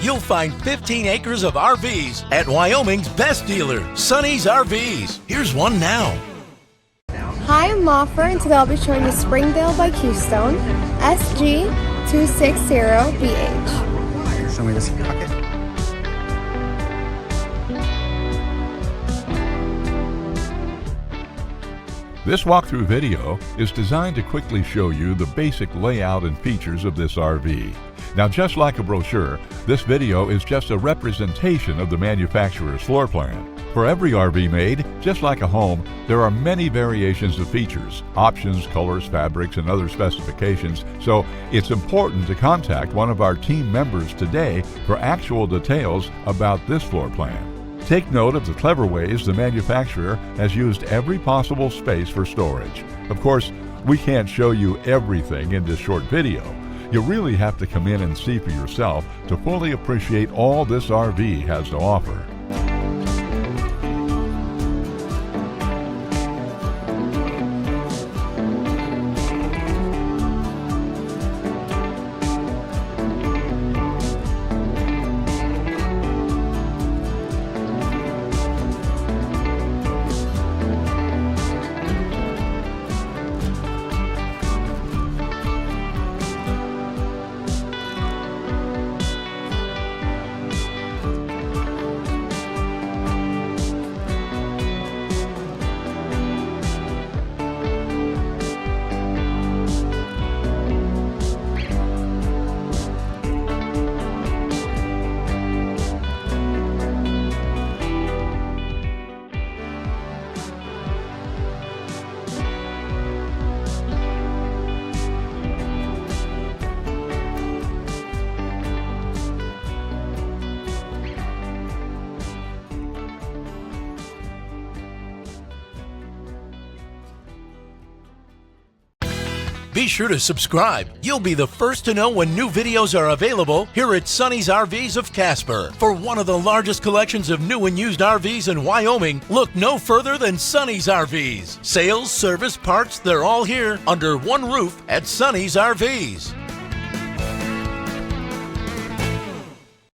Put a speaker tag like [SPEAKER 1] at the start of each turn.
[SPEAKER 1] you'll find 15 acres of RVs at Wyoming's best dealer, Sonny's RVs. Here's one now.
[SPEAKER 2] Hi, I'm Moffer, and today I'll be showing you Springdale by Keystone SG260BH.
[SPEAKER 3] Show me this pocket.
[SPEAKER 4] This walkthrough video is designed to quickly show you the basic layout and features of this RV. Now, just like a brochure, this video is just a representation of the manufacturer's floor plan. For every RV made, just like a home, there are many variations of features, options, colors, fabrics, and other specifications, so it's important to contact one of our team members today for actual details about this floor plan. Take note of the clever ways the manufacturer has used every possible space for storage. Of course, we can't show you everything in this short video. You really have to come in and see for yourself to fully appreciate all this RV has to offer.
[SPEAKER 1] Be sure to subscribe. You'll be the first to know when new videos are available here at Sonny's RVs of Casper. For one of the largest collections of new and used RVs in Wyoming, look no further than Sonny's RVs. Sales, service, parts, they're all here under one roof at Sonny's RVs.